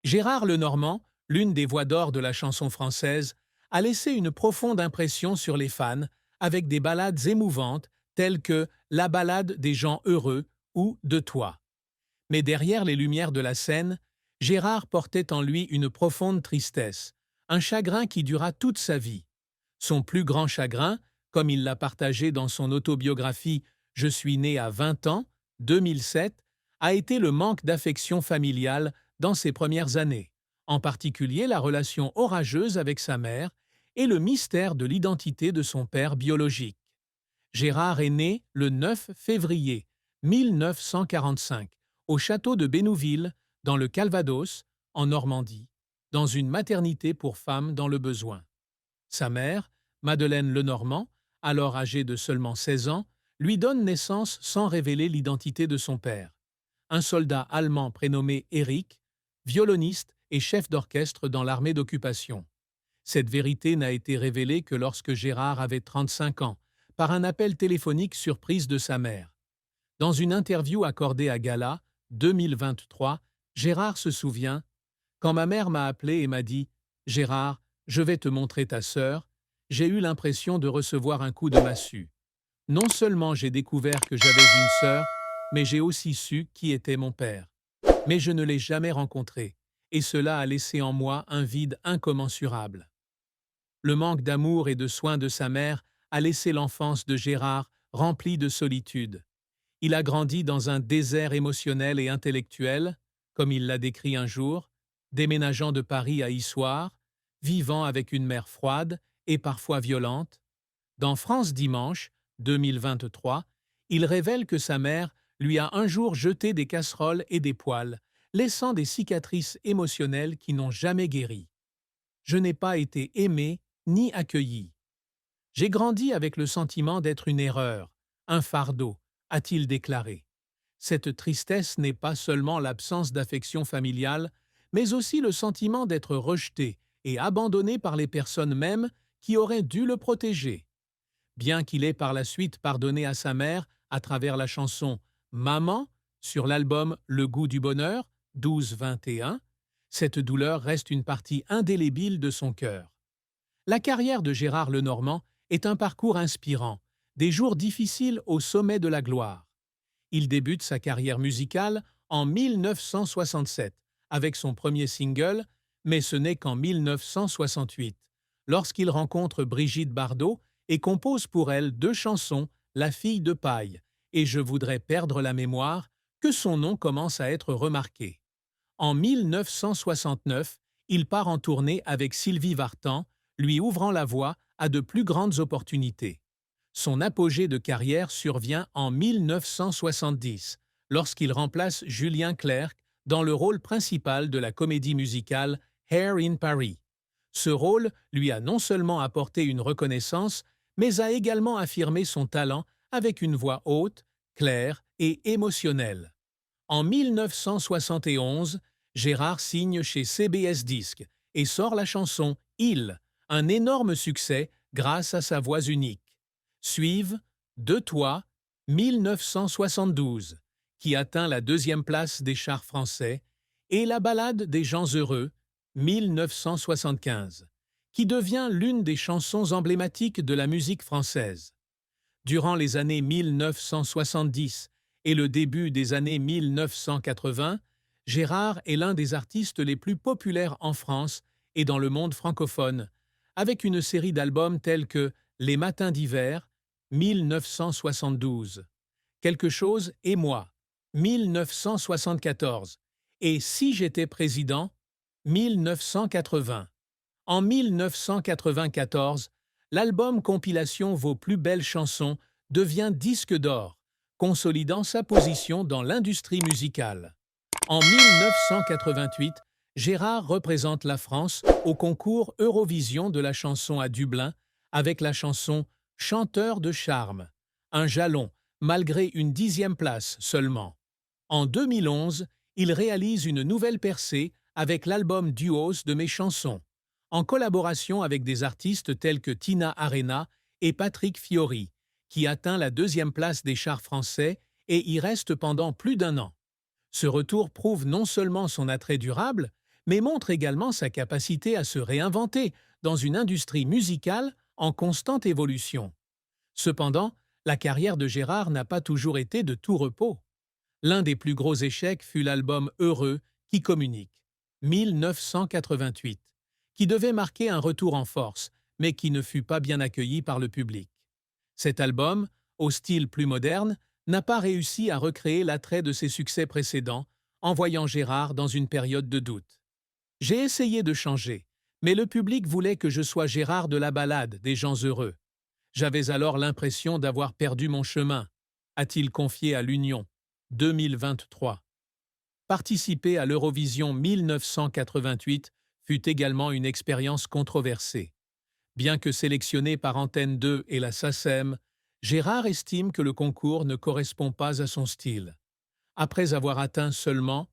Gérard Lenormand, l'une des voix d'or de la chanson française, a laissé une profonde impression sur les fans avec des ballades émouvantes telles que La ballade des gens heureux ou De toi. Mais derrière les lumières de la scène, Gérard portait en lui une profonde tristesse, un chagrin qui dura toute sa vie. Son plus grand chagrin, comme il l'a partagé dans son autobiographie Je suis né à 20 ans, 2007, a été le manque d'affection familiale dans ses premières années, en particulier la relation orageuse avec sa mère et le mystère de l'identité de son père biologique. Gérard est né le 9 février 1945 au château de Bénouville, dans le Calvados, en Normandie, dans une maternité pour femmes dans le besoin. Sa mère, Madeleine Lenormand, alors âgée de seulement 16 ans, lui donne naissance sans révéler l'identité de son père. Un soldat allemand prénommé Erich, violoniste et chef d'orchestre dans l'armée d'occupation. Cette vérité n'a été révélée que lorsque Gérard avait 35 ans, par un appel téléphonique surprise de sa mère. Dans une interview accordée à Gala, 2023, Gérard se souvient « Quand ma mère m'a appelé et m'a dit « Gérard, je vais te montrer ta sœur », j'ai eu l'impression de recevoir un coup de massue. Non seulement j'ai découvert que j'avais une sœur, mais j'ai aussi su qui était mon père. Mais je ne l'ai jamais rencontré, et cela a laissé en moi un vide incommensurable. Le manque d'amour et de soins de sa mère a laissé l'enfance de Gérard remplie de solitude. Il a grandi dans un désert émotionnel et intellectuel, comme il l'a décrit un jour, déménageant de Paris à Issoire, vivant avec une mère froide et parfois violente. Dans France Dimanche, 2023, il révèle que sa mère lui a un jour jeté des casseroles et des poêles, laissant des cicatrices émotionnelles qui n'ont jamais guéri. Je n'ai pas été aimé ni accueilli. J'ai grandi avec le sentiment d'être une erreur, un fardeau, a-t-il déclaré. Cette tristesse n'est pas seulement l'absence d'affection familiale, mais aussi le sentiment d'être rejeté et abandonné par les personnes mêmes qui auraient dû le protéger. Bien qu'il ait par la suite pardonné à sa mère à travers la chanson Maman sur l'album Le goût du bonheur, 12-21, cette douleur reste une partie indélébile de son cœur. La carrière de Gérard Lenormand est un parcours inspirant, des jours difficiles au sommet de la gloire. Il débute sa carrière musicale en 1967 avec son premier single, mais ce n'est qu'en 1968, lorsqu'il rencontre Brigitte Bardot et compose pour elle deux chansons, La fille de paille et Je voudrais perdre la mémoire, que son nom commence à être remarqué. En 1969, il part en tournée avec Sylvie Vartan, lui ouvrant la voie à de plus grandes opportunités. Son apogée de carrière survient en 1970, lorsqu'il remplace Julien Clerc dans le rôle principal de la comédie musicale Hair in Paris. Ce rôle lui a non seulement apporté une reconnaissance, mais a également affirmé son talent avec une voix haute, claire et émotionnelle. En 1971, Gérard signe chez CBS Disques et sort la chanson « Il », un énorme succès grâce à sa voix unique. Suivent De toi, 1972, qui atteint la deuxième place des charts français, et La ballade des gens heureux, 1975, qui devient l'une des chansons emblématiques de la musique française. Durant les années 1970 et le début des années 1980, Gérard est l'un des artistes les plus populaires en France et dans le monde francophone, avec une série d'albums tels que Les matins d'hiver, 1972, Quelque chose et moi, 1974, et Si j'étais président, 1980. En 1994, l'album compilation Vos plus belles chansons devient disque d'or, consolidant sa position dans l'industrie musicale. En 1988, Gérard représente la France au concours Eurovision de la chanson à Dublin avec la chanson Chanteur de charme, un jalon malgré une 10e place seulement. En 2011, il réalise une nouvelle percée avec l'album Duos de mes chansons, en collaboration avec des artistes tels que Tina Arena et Patrick Fiori, qui atteint la 2e place des charts français et y reste pendant plus d'1 an. Ce retour prouve non seulement son attrait durable, mais montre également sa capacité à se réinventer dans une industrie musicale en constante évolution. Cependant, la carrière de Gérard n'a pas toujours été de tout repos. L'un des plus gros échecs fut l'album Heureux qui communique, 1988, qui devait marquer un retour en force, mais qui ne fut pas bien accueilli par le public. Cet album, au style plus moderne, n'a pas réussi à recréer l'attrait de ses succès précédents, envoyant Gérard dans une période de doute. J'ai essayé de changer, mais le public voulait que je sois Gérard de la ballade des gens heureux. J'avais alors l'impression d'avoir perdu mon chemin, a-t-il confié à l'Union, 2023. Participer à l'Eurovision 1988 fut également une expérience controversée. Bien que sélectionné par Antenne 2 et la SACEM, Gérard estime que le concours ne correspond pas à son style. Après avoir atteint seulement